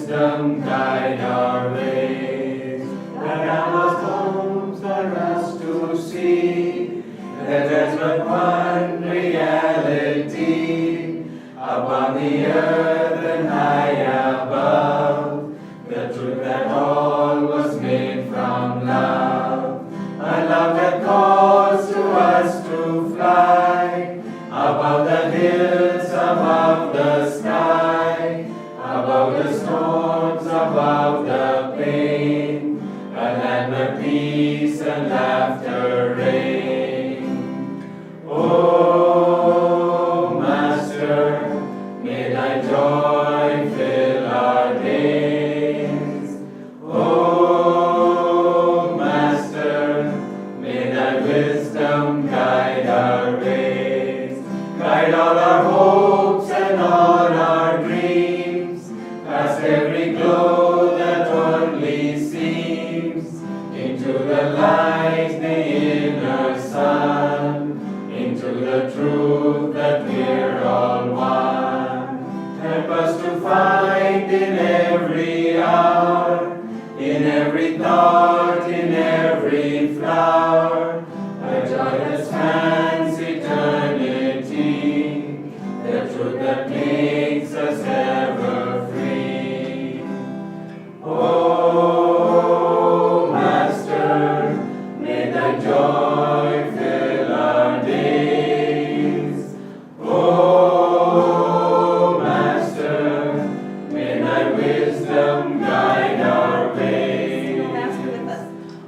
wisdom guide our ways. That our homes are us to see, that there's but one reality, upon the earth and high above, the truth that all was made from love, a love that calls to us to fly, above the hills, above the sky, above the storms, above the pain, a land where peace and laughter reign. Oh, Master, may thy joy fill our days. Oh, Master, may thy wisdom guide our ways. Guide all our hopes and all our dreams, past every glow that only seems, into the light, the inner sun, into the truth that we're all one. Help us to find in every hour, in every thought, in every flower, a joy that spans eternity, the truth that makes us ever free. Oh, Master, may thy joy fill our days. Oh, Master, may thy wisdom guide our ways.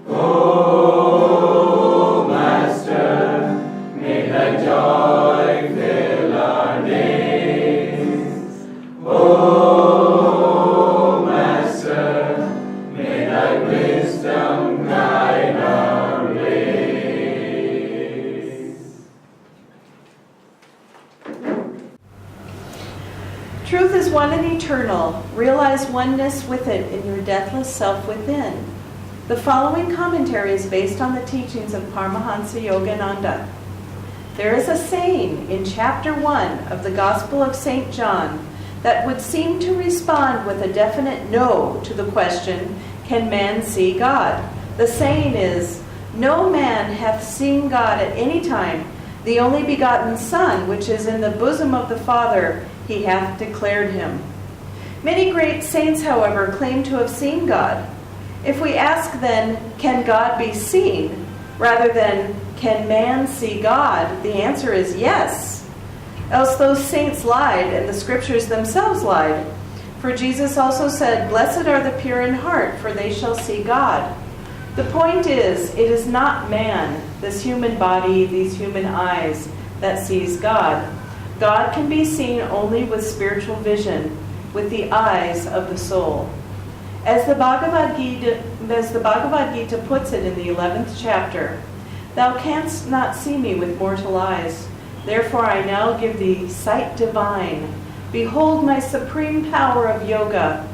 Oh, Master, may thy joy fill our days. Oh, Master, may thy wisdom guide our ways. Truth is one and eternal. Realize oneness with it in your deathless self within. The following commentary is based on the teachings of Paramahansa Yogananda. There is a saying in chapter 1 of the Gospel of St. John that would seem to respond with a definite no to the question, can man see God? The saying is, no man hath seen God at any time. The only begotten Son, which is in the bosom of the Father, he hath declared him. Many great saints, however, claim to have seen God. If we ask then, can God be seen, rather than, can man see God, the answer is yes. Else those saints lied, and the scriptures themselves lied. For Jesus also said, blessed are the pure in heart, for they shall see God. The point is, it is not man, this human body, these human eyes, that sees God. God can be seen only with spiritual vision, with the eyes of the soul. As the Bhagavad Gita puts it in the 11th chapter, thou canst not see me with mortal eyes. Therefore I now give thee sight divine. Behold my supreme power of yoga.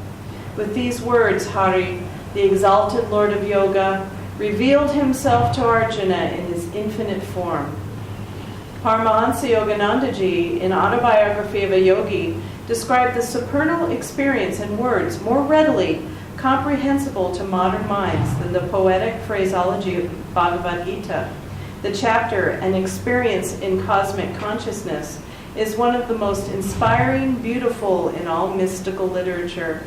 With these words, Hari, the exalted Lord of Yoga, revealed himself to Arjuna in his infinite form. Paramahansa Yoganandaji, in Autobiography of a Yogi, described the supernal experience in words more readily comprehensible to modern minds than the poetic phraseology of Bhagavad Gita. The chapter, An Experience in Cosmic Consciousness, is one of the most inspiring, beautiful in all mystical literature.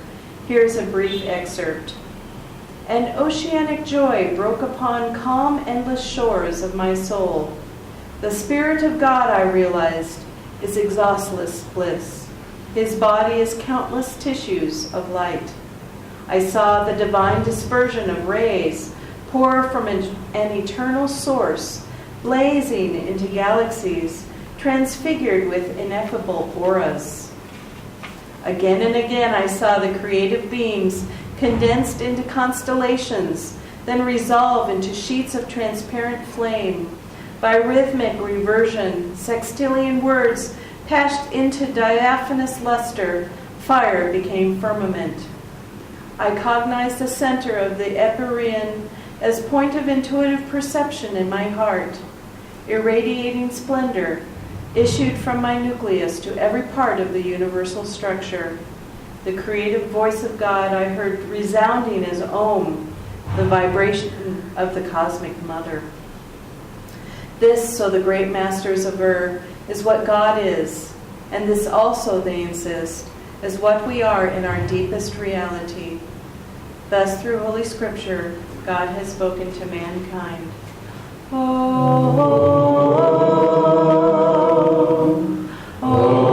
Here's a brief excerpt. An oceanic joy broke upon calm, endless shores of my soul. The Spirit of God, I realized, is exhaustless bliss. His body is countless tissues of light. I saw the divine dispersion of rays pour from an eternal source, blazing into galaxies, transfigured with ineffable auras. Again and again I saw the creative beams condensed into constellations, then resolve into sheets of transparent flame. By rhythmic reversion, sextillion words passed into diaphanous luster, fire became firmament. I cognized the center of the Empyrean as point of intuitive perception in my heart. Irradiating splendor issued from my nucleus to every part of the universal structure. The creative voice of God I heard resounding as Om, the vibration of the cosmic mother. This, so the great masters aver, is what God is, and this also, they insist, is what we are in our deepest reality. Thus, through Holy Scripture, God has spoken to mankind. Oh, oh, oh, oh.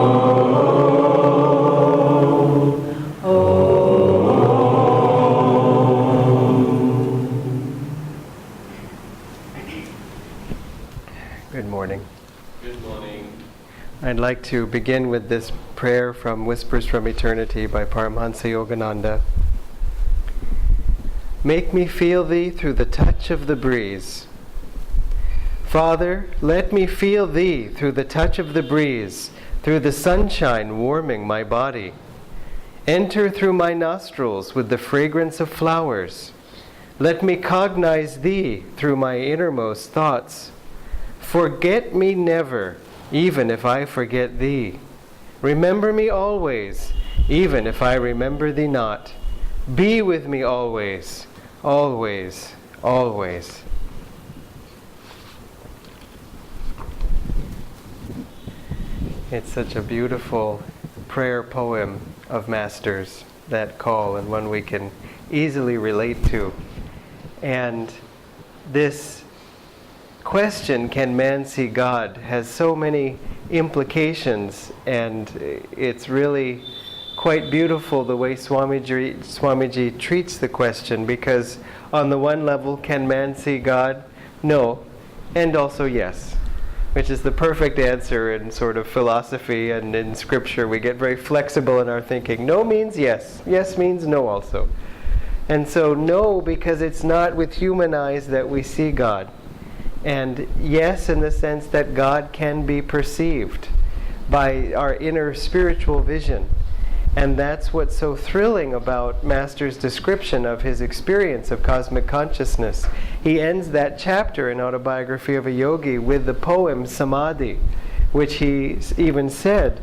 Good morning. Good morning. I'd like to begin with this prayer from Whispers from Eternity by Paramahansa Yogananda. Make me feel thee through the touch of the breeze. Father, let me feel thee through the touch of the breeze, through the sunshine warming my body. Enter through my nostrils with the fragrance of flowers. Let me cognize thee through my innermost thoughts. Forget me never, even if I forget thee. Remember me always, even if I remember thee not. Be with me always, always, always. It's such a beautiful prayer poem of Masters, that call, and one we can easily relate to. And this question, can man see God, has so many implications, and it's really quite beautiful the way Swamiji treats the question, because on the one level, can man see God? No, and also yes, which is the perfect answer in sort of philosophy and in scripture. We get very flexible in our thinking. No means yes. Yes means no also. And so no, because it's not with human eyes that we see God. And yes, in the sense that God can be perceived by our inner spiritual vision. And that's what's so thrilling about Master's description of his experience of cosmic consciousness. He ends that chapter in Autobiography of a Yogi with the poem Samadhi, which he even said,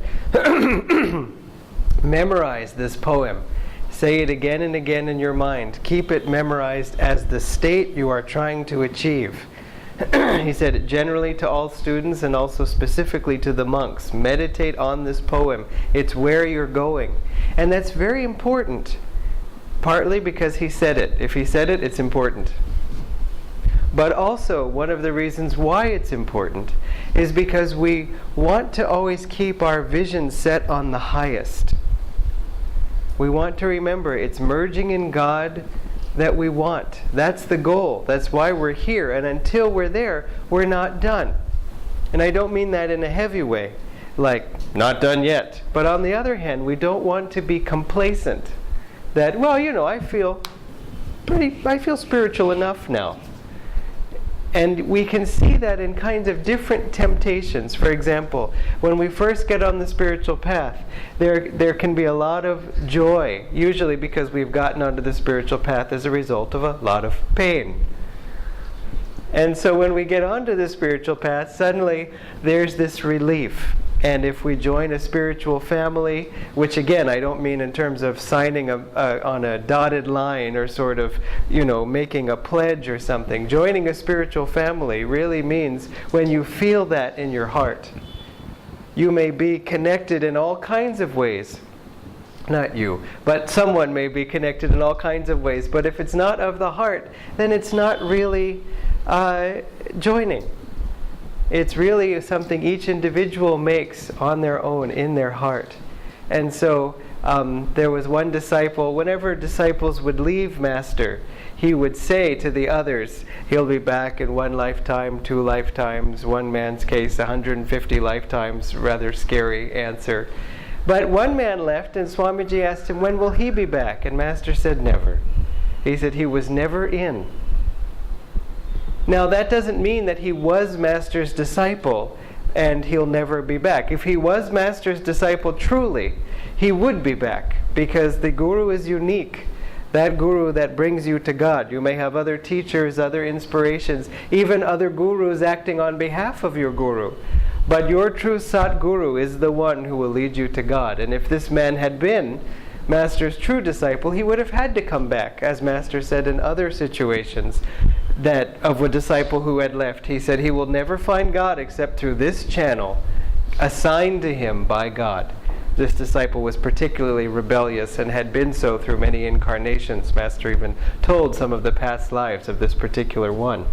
memorize this poem. Say it again and again in your mind. Keep it memorized as the state you are trying to achieve. He said it generally to all students and also specifically to the monks. Meditate on this poem. It's where you're going. And that's very important, partly because he said it. If he said it, it's important. But also, one of the reasons why it's important is because we want to always keep our vision set on the highest. We want to remember it's merging in God that we want. That's the goal. That's why we're here. And until we're there, we're not done. And I don't mean that in a heavy way, like, not done yet. But on the other hand, we don't want to be complacent. That, well, I feel spiritual enough now. And we can see that in kinds of different temptations. For example, when we first get on the spiritual path, there can be a lot of joy, usually because we've gotten onto the spiritual path as a result of a lot of pain. And so when we get onto the spiritual path, suddenly there's this relief. And if we join a spiritual family, which again, I don't mean in terms of signing on a dotted line or sort of, making a pledge or something. Joining a spiritual family really means when you feel that in your heart. You may be connected in all kinds of ways. Not you, but someone may be connected in all kinds of ways. But if it's not of the heart, then it's not really joining. It's really something each individual makes on their own, in their heart. And so there was one disciple, whenever disciples would leave Master, he would say to the others, he'll be back in 1 lifetime, 2 lifetimes, one man's case, 150 lifetimes, rather scary answer. But one man left, and Swamiji asked him, when will he be back? And Master said, never. He said he was never in. Now that doesn't mean that he was Master's disciple and he'll never be back. If he was Master's disciple truly, he would be back, because the Guru is unique. That Guru that brings you to God. You may have other teachers, other inspirations, even other Gurus acting on behalf of your Guru. But your true Sat Guru is the one who will lead you to God. And if this man had been Master's true disciple, he would have had to come back, as Master said in other situations that of a disciple who had left. He said he will never find God except through this channel assigned to him by God. This disciple was particularly rebellious and had been so through many incarnations. Master even told some of the past lives of this particular one.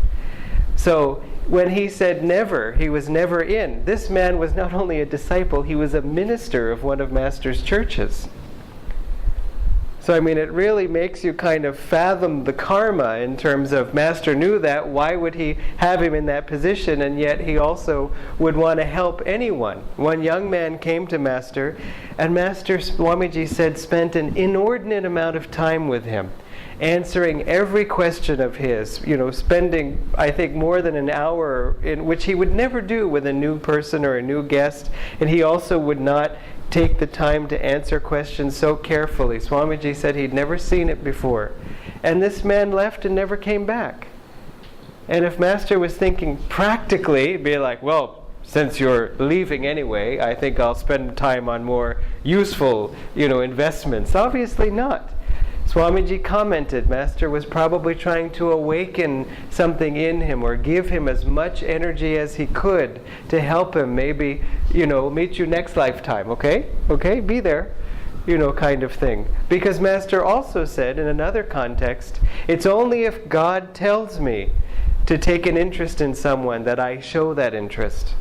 So when he said never, he was never in. This man was not only a disciple, he was a minister of one of Master's churches. So I mean, it really makes you kind of fathom the karma in terms of Master knew that. Why would he have him in that position? And yet he also would want to help anyone. One young man came to Master, and Master Swamiji said spent an inordinate amount of time with him, answering every question of his, spending, I think, more than an hour, in which he would never do with a new person or a new guest. And he also would not take the time to answer questions so carefully. Swamiji said he'd never seen it before. And this man left and never came back. And if Master was thinking practically, it'd be like, well, since you're leaving anyway, I think I'll spend time on more useful, investments. Obviously not. Swamiji commented Master was probably trying to awaken something in him or give him as much energy as he could to help him maybe, meet you next lifetime, okay? Okay, be there, kind of thing. Because Master also said in another context, it's only if God tells me to take an interest in someone that I show that interest.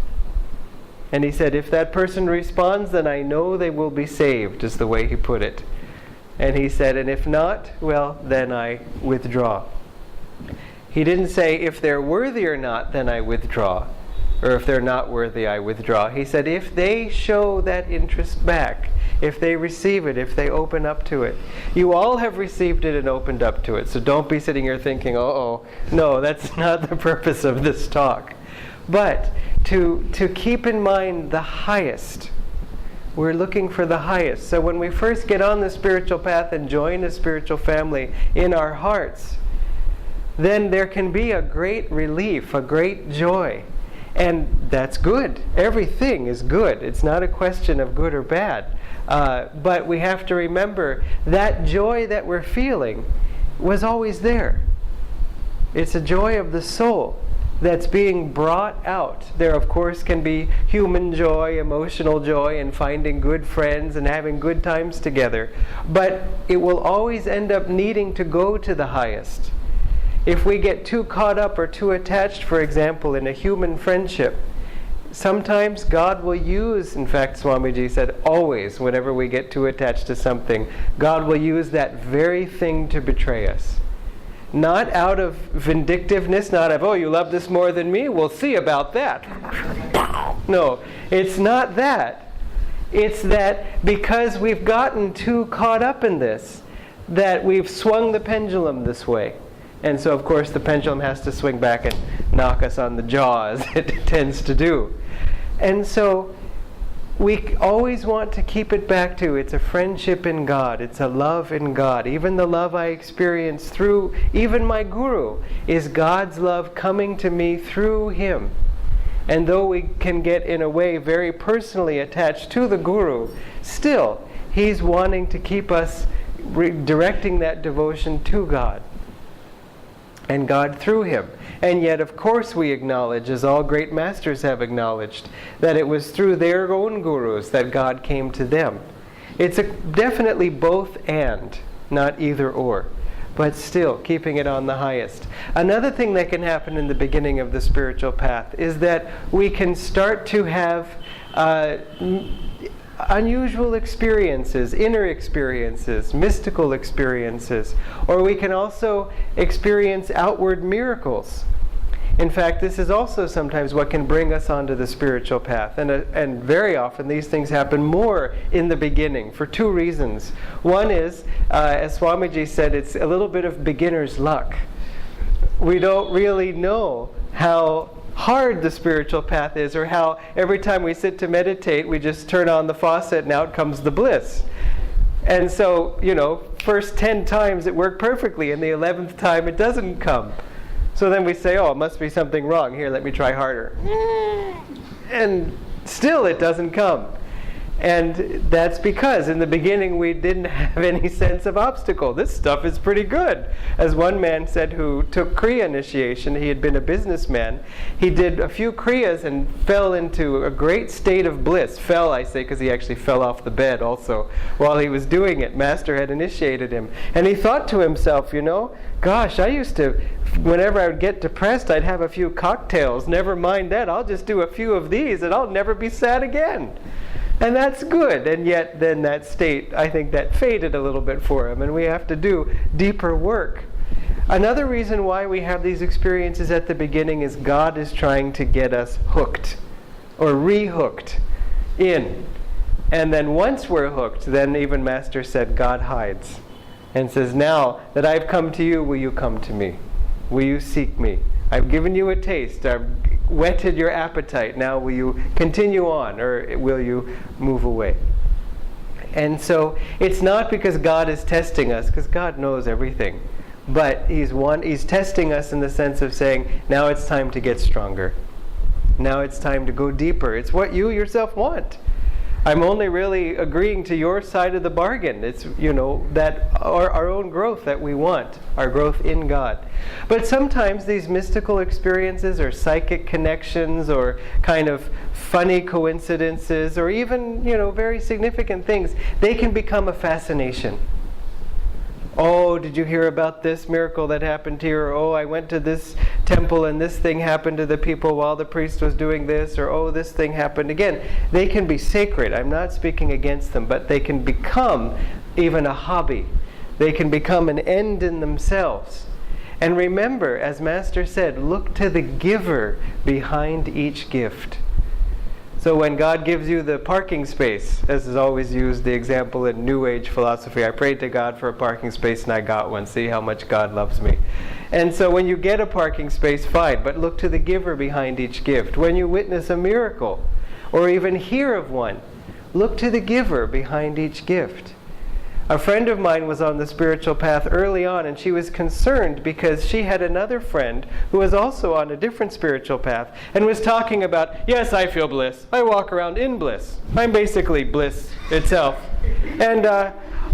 And he said, if that person responds, then I know they will be saved, is the way he put it. And he said, and if not, well, then I withdraw. He didn't say, if they're worthy or not, then I withdraw. Or if they're not worthy, I withdraw. He said, if they show that interest back, if they receive it, if they open up to it. You all have received it and opened up to it. So don't be sitting here thinking, uh-oh. No, that's not the purpose of this talk. But to keep in mind the highest. We're looking for the highest. So when we first get on the spiritual path and join a spiritual family in our hearts, then there can be a great relief, a great joy. And that's good. Everything is good. It's not a question of good or bad. But we have to remember that joy that we're feeling was always there. It's a joy of the soul that's being brought out. There, of course, can be human joy, emotional joy, and finding good friends and having good times together. But it will always end up needing to go to the highest. If we get too caught up or too attached, for example, in a human friendship, sometimes God will use, in fact, Swamiji said, always, whenever we get too attached to something, God will use that very thing to betray us. Not out of vindictiveness, not of, oh, you love this more than me? We'll see about that. No, it's not that. It's that because we've gotten too caught up in this, that we've swung the pendulum this way. And so, of course, the pendulum has to swing back and knock us on the jaw, as it tends to do. And so, we always want to keep it back to, it's a friendship in God, it's a love in God. Even the love I experience through even my Guru is God's love coming to me through him. And though we can get, in a way, very personally attached to the Guru, still, he's wanting to keep us directing that devotion to God. And God through him. And yet, of course, we acknowledge, as all great masters have acknowledged, that it was through their own gurus that God came to them. It's definitely both and, not either or. But still, keeping it on the highest. Another thing that can happen in the beginning of the spiritual path is that we can start to have unusual experiences, inner experiences, mystical experiences, or we can also experience outward miracles. In fact, this is also sometimes what can bring us onto the spiritual path. And very often these things happen more in the beginning for two reasons. One is, as Swamiji said, it's a little bit of beginner's luck. We don't really know how hard the spiritual path is, or how every time we sit to meditate, we just turn on the faucet and out comes the bliss. And so, first 10 times it worked perfectly, and the 11th time it doesn't come. So then we say, oh, it must be something wrong. Here, let me try harder. And still it doesn't come. And that's because in the beginning we didn't have any sense of obstacle. This stuff is pretty good. As one man said who took Kriya initiation, he had been a businessman. He did a few Kriyas and fell into a great state of bliss. Fell, I say, because he actually fell off the bed also while he was doing it. Master had initiated him. And he thought to himself, gosh, I used to, whenever I would get depressed, I'd have a few cocktails. Never mind that, I'll just do a few of these and I'll never be sad again. And that's good. And yet then that state, I think that faded a little bit for him. And we have to do deeper work. Another reason why we have these experiences at the beginning is God is trying to get us hooked or re-hooked in. And then once we're hooked, then even Master said God hides and says, now that I've come to you, will you come to me? Will you seek me? I've given you a taste. I've whetted your appetite. Now will you continue on, or will you move away? And so it's not because God is testing us, because God knows everything. But He's testing us in the sense of saying, now it's time to get stronger. Now it's time to go deeper. It's what you yourself want. I'm only really agreeing to your side of the bargain. It's, that our own growth that we want, our growth in God. But sometimes these mystical experiences or psychic connections or kind of funny coincidences or even, very significant things, they can become a fascination. Oh, did you hear about this miracle that happened here? Or, oh, I went to this temple and this thing happened to the people while the priest was doing this. Or, oh, this thing happened. Again, they can be sacred. I'm not speaking against them, but they can become even a hobby. They can become an end in themselves. And remember, as Master said, look to the giver behind each gift. So when God gives you the parking space, as is always used the example in New Age philosophy, I prayed to God for a parking space and I got one. See how much God loves me. And so when you get a parking space, fine, but look to the giver behind each gift. When you witness a miracle, or even hear of one, look to the giver behind each gift. A friend of mine was on the spiritual path early on, and she was concerned because she had another friend who was also on a different spiritual path and was talking about, yes, I feel bliss. I walk around in bliss. I'm basically bliss itself. And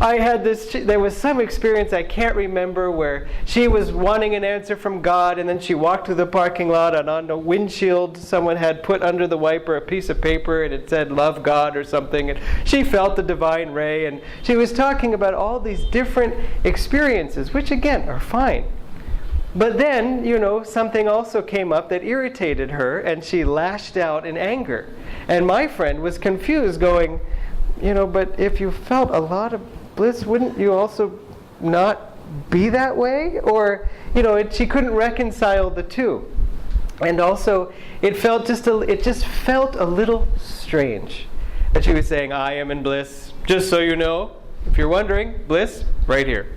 I had there was some experience I can't remember where she was wanting an answer from God, and then she walked through the parking lot, and on the windshield someone had put under the wiper a piece of paper and it said love God or something, and she felt the divine ray, and she was talking about all these different experiences, which again are fine. But then, something also came up that irritated her, and she lashed out in anger. And my friend was confused, going, but if you felt a lot of bliss, wouldn't you also not be that way? Or, she couldn't reconcile the two. And also, it just felt a little strange that she was saying, I am in bliss, just so you know. If you're wondering, bliss, right here.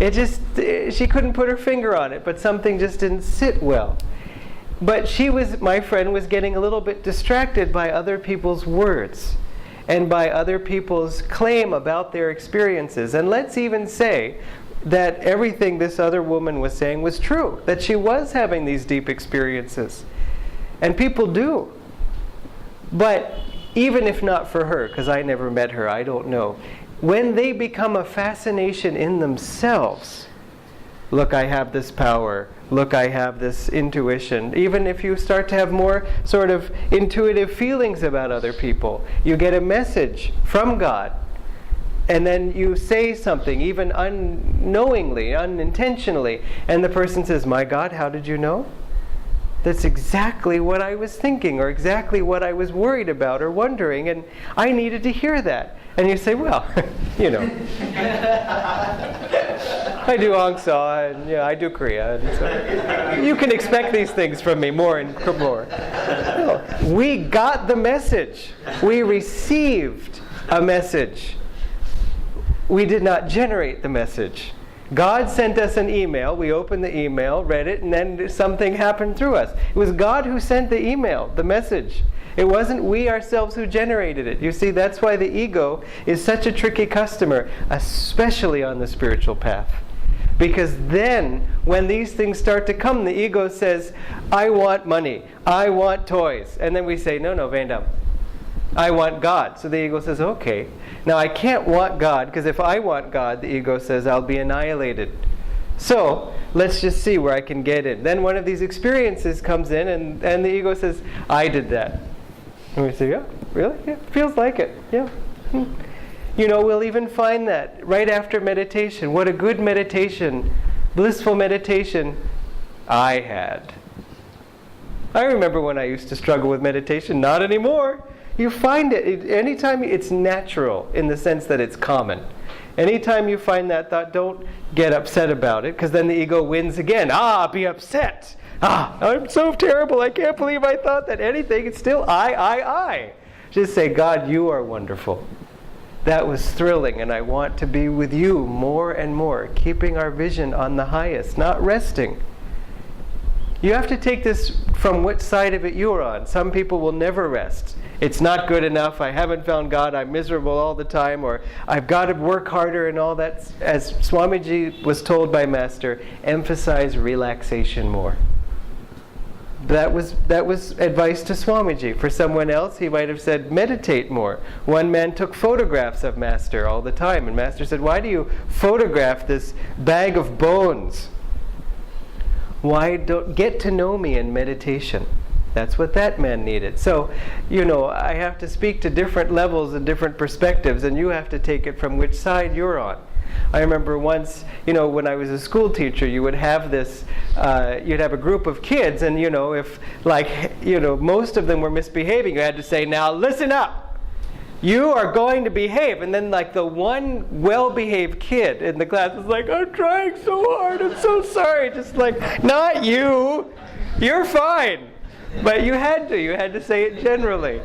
She couldn't put her finger on it, but something just didn't sit well. But my friend was getting a little bit distracted by other people's words and by other people's claim about their experiences. And let's even say that everything this other woman was saying was true, that she was having these deep experiences. And people do. But even if not for her, because I never met her, I don't know, when they become a fascination in themselves, look, I have this power. Look, I have this intuition. Even if you start to have more sort of intuitive feelings about other people, you get a message from God, and then you say something, even unknowingly, unintentionally, and the person says, my God, how did you know? That's exactly what I was thinking, or exactly what I was worried about or wondering, and I needed to hear that. And you say, well, I do Aung Sa, and I do Kriya, and so you can expect these things from me more and more. No, we got the message. We received a message. We did not generate the message. God sent us an email. We opened the email, read it, and then something happened through us. It was God who sent the email, the message. It wasn't we ourselves who generated it. You see, that's why the ego is such a tricky customer, especially on the spiritual path. Because then, when these things start to come, the ego says, I want money, I want toys. And then we say, no, Vandam. I want God. So the ego says, okay. Now I can't want God, because if I want God, the ego says, I'll be annihilated. So let's just see where I can get in. Then one of these experiences comes in, and the ego says, I did that. And we say, yeah, really? Yeah, feels like it. Yeah. You know, we'll even find that right after meditation. What a good meditation, blissful meditation I had. I remember when I used to struggle with meditation. Not anymore. You find it anytime. It's natural in the sense that it's common. Anytime you find that thought, don't get upset about it, because then the ego wins again. Be upset. I'm so terrible. I can't believe I thought that anything. It's still I. Just say, God, you are wonderful. That was thrilling, and I want to be with you more and more, keeping our vision on the highest, not resting. You have to take this from which side of it you're on. Some people will never rest. It's not good enough. I haven't found God. I'm miserable all the time. Or I've got to work harder and all that. As Swamiji was told by Master, emphasize relaxation more. That was advice to Swamiji. For someone else, he might have said, meditate more. One man took photographs of Master all the time. And Master said, why do you photograph this bag of bones? Why don't get to know me in meditation? That's what that man needed. So, you know, I have to speak to different levels and different perspectives, and you have to take it from which side you're on. I remember once, you know, when I was a school teacher, you would have this, you'd have a group of kids, and, you know, if, like, you know, most of them were misbehaving, you had to say, now listen up. You are going to behave. And then, like, the one well-behaved kid in the class was like, I'm trying so hard, I'm so sorry. Just like, not you. You're fine. But you had to say it generally.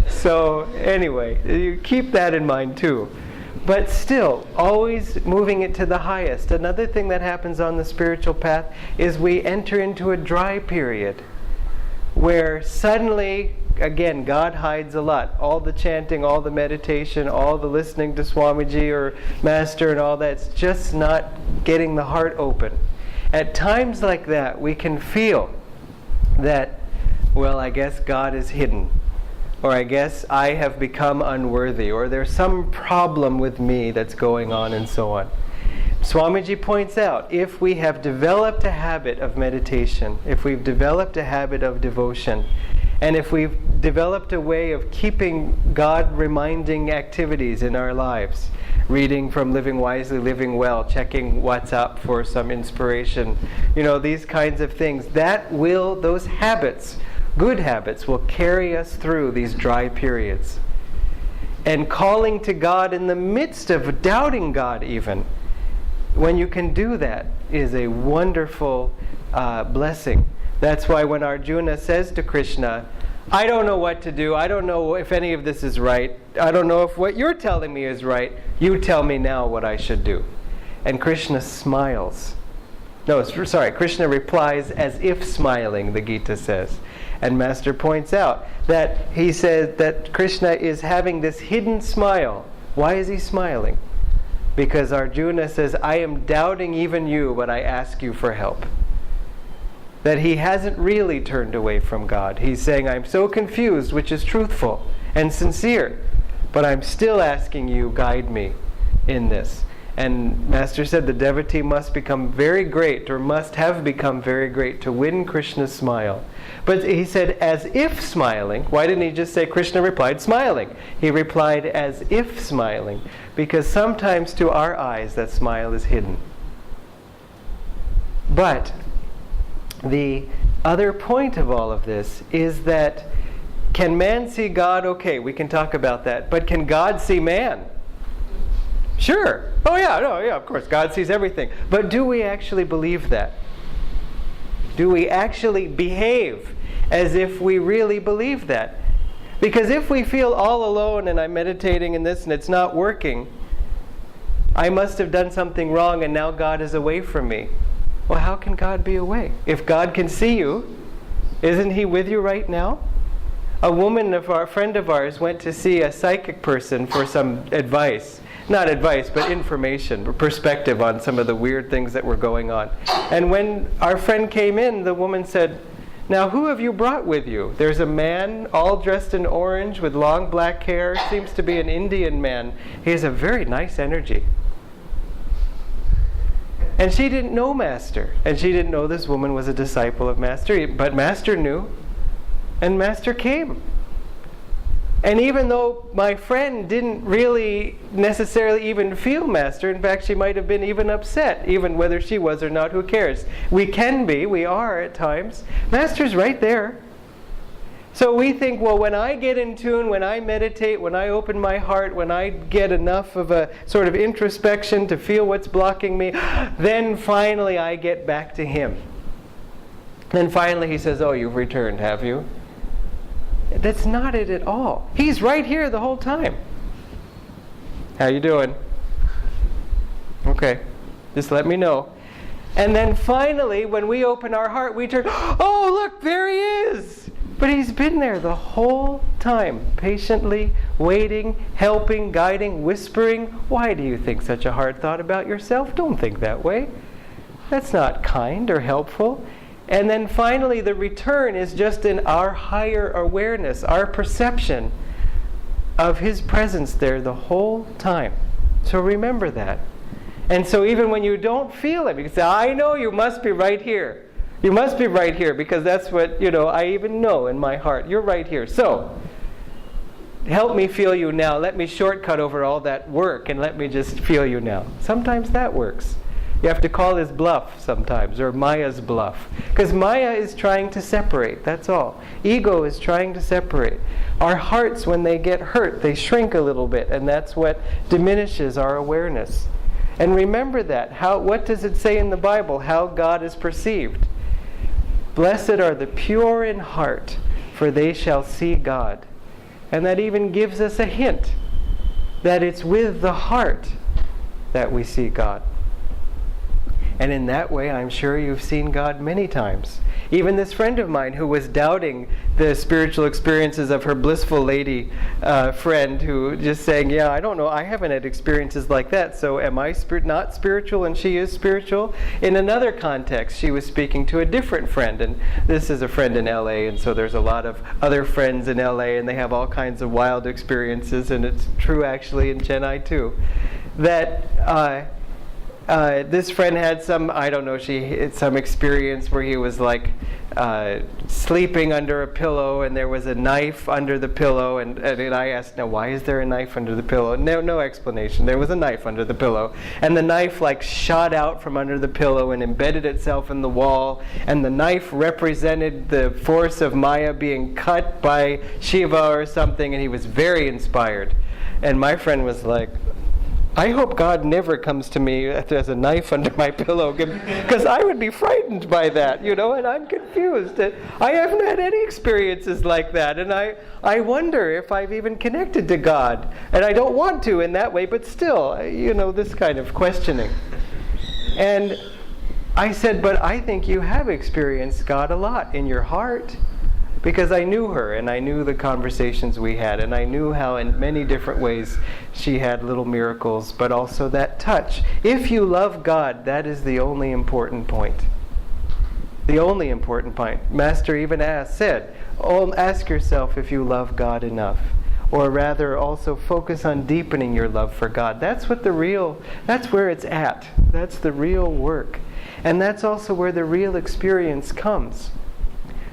So anyway, you keep that in mind too. But still, always moving it to the highest. Another thing that happens on the spiritual path is we enter into a dry period where suddenly, again, God hides a lot. All the chanting, all the meditation, all the listening to Swamiji or Master and all that's just not getting the heart open. At times like that, we can feel that, well, I guess God is hidden. Or I guess I have become unworthy. Or there's some problem with me that's going on, and so on. Swamiji points out, if we have developed a habit of meditation, if we've developed a habit of devotion, and if we've developed a way of keeping God-reminding activities in our lives, reading from Living Wisely, Living Well, checking what's up for some inspiration, you know, these kinds of things, those habits, good habits, will carry us through these dry periods. And calling to God in the midst of doubting God even, when you can do that, is a wonderful blessing. That's why when Arjuna says to Krishna, I don't know what to do, I don't know if any of this is right, I don't know if what you're telling me is right, you tell me now what I should do. And Krishna smiles. Krishna replies as if smiling, the Gita says. And Master points out that he says that Krishna is having this hidden smile. Why is he smiling? Because Arjuna says, I am doubting even you, but I ask you for help. That he hasn't really turned away from God. He's saying, I'm so confused, which is truthful and sincere, but I'm still asking you, guide me in this. And Master said the devotee must become very great, or must have become very great, to win Krishna's smile. But he said, as if smiling. Why didn't he just say Krishna replied smiling? He replied as if smiling, because sometimes to our eyes that smile is hidden. But the other point of all of this is that, can man see God? Okay, we can talk about that. But can God see man? Sure. Of course, God sees everything. But do we actually believe that? Do we actually behave as if we really believe that? Because if we feel all alone and I'm meditating in this and it's not working, I must have done something wrong and now God is away from me. Well, how can God be away? If God can see you, isn't He with you right now? A friend of ours went to see a psychic person for some advice. Not advice, but information, perspective on some of the weird things that were going on. And when our friend came in, the woman said, Now, who have you brought with you? There's a man all dressed in orange with long black hair, seems to be an Indian man. He has a very nice energy. And she didn't know Master, and she didn't know this woman was a disciple of Master, but Master knew, and Master came. And even though my friend didn't really necessarily even feel Master, in fact, she might have been even upset, even whether she was or not, who cares? We can be, we are at times. Master's right there. So we think, well, when I get in tune, when I meditate, when I open my heart, when I get enough of a sort of introspection to feel what's blocking me, then finally I get back to him. Then finally he says, oh, you've returned, have you? That's not it at all. He's right here the whole time. How you doing? Okay, just let me know. And then finally, when we open our heart, we turn, oh, look, there he is. But he's been there the whole time, patiently, waiting, helping, guiding, whispering. Why do you think such a hard thought about yourself? Don't think that way. That's not kind or helpful. And then finally, the return is just in our higher awareness, our perception of his presence there the whole time. So remember that. And so even when you don't feel it, you can say, I know you must be right here. You must be right here, because that's what, I even know in my heart. You're right here. So, help me feel you now. Let me shortcut over all that work and let me just feel you now. Sometimes that works. You have to call his bluff sometimes, or Maya's bluff. Because Maya is trying to separate, that's all. Ego is trying to separate. Our hearts, when they get hurt, they shrink a little bit, and that's what diminishes our awareness. And remember that. What does it say in the Bible? How God is perceived. Blessed are the pure in heart, for they shall see God. And that even gives us a hint that it's with the heart that we see God. And in that way, I'm sure you've seen God many times. Even this friend of mine who was doubting the spiritual experiences of her blissful lady friend, who just saying, yeah, I don't know, I haven't had experiences like that, so am I not spiritual and she is spiritual? In another context, she was speaking to a different friend, and this is a friend in LA, and so there's a lot of other friends in LA, and they have all kinds of wild experiences, and it's true actually in Chennai too, that this friend had some experience where he was like sleeping under a pillow, and there was a knife under the pillow, and I asked, now why is there a knife under the pillow? No explanation. There was a knife under the pillow, and the knife like shot out from under the pillow and embedded itself in the wall, and the knife represented the force of Maya being cut by Shiva or something, and he was very inspired. And my friend was like, I hope God never comes to me as a knife under my pillow, because I would be frightened by that, and I'm confused. I haven't had any experiences like that, and I wonder if I've even connected to God. And I don't want to in that way, but still, this kind of questioning. And I said, but I think you have experienced God a lot in your heart. Because I knew her, and I knew the conversations we had, and I knew how in many different ways she had little miracles, but also that touch. If you love God, that is the only important point. The only important point. Master even said, ask yourself if you love God enough. Or rather, also focus on deepening your love for God. That's where it's at. That's the real work. And that's also where the real experience comes.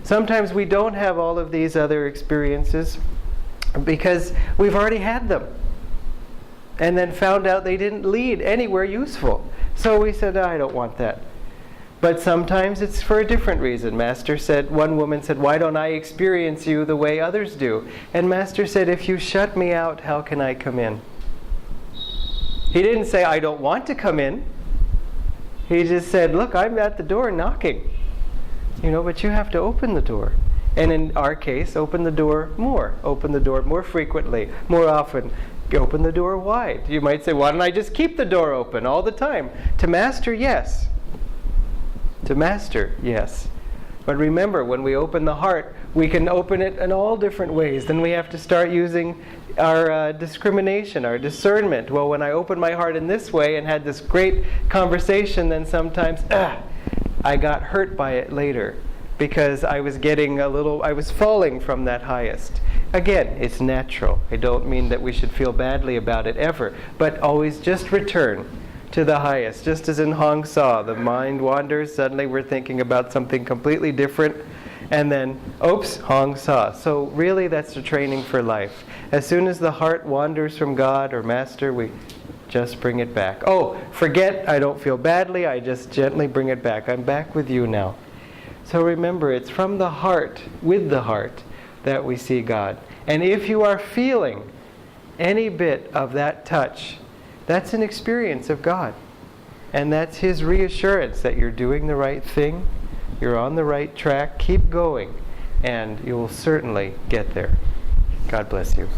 Sometimes we don't have all of these other experiences because we've already had them and then found out they didn't lead anywhere useful. So we said, I don't want that. But sometimes it's for a different reason. Master said, one woman said, why don't I experience you the way others do? And Master said, if you shut me out, how can I come in? He didn't say, I don't want to come in. He just said, look, I'm at the door knocking. But you have to open the door. And in our case, open the door more. Open the door more frequently, more often. Open the door wide. You might say, why don't I just keep the door open all the time? To Master, yes. To Master, yes. But remember, when we open the heart, we can open it in all different ways. Then we have to start using our discrimination, our discernment. Well, when I opened my heart in this way and had this great conversation, then sometimes, I got hurt by it later because I was falling from that highest. Again, it's natural. I don't mean that we should feel badly about it ever, but always just return to the highest. Just as in Hong Sa, the mind wanders, suddenly we're thinking about something completely different, and then, oops, Hong Sa. So really that's the training for life. As soon as the heart wanders from God or Master, we just bring it back. Oh, forget, I don't feel badly, I just gently bring it back. I'm back with you now. So remember, it's from the heart, with the heart, that we see God. And if you are feeling any bit of that touch, that's an experience of God. And that's His reassurance that you're doing the right thing, you're on the right track, keep going, and you will certainly get there. God bless you.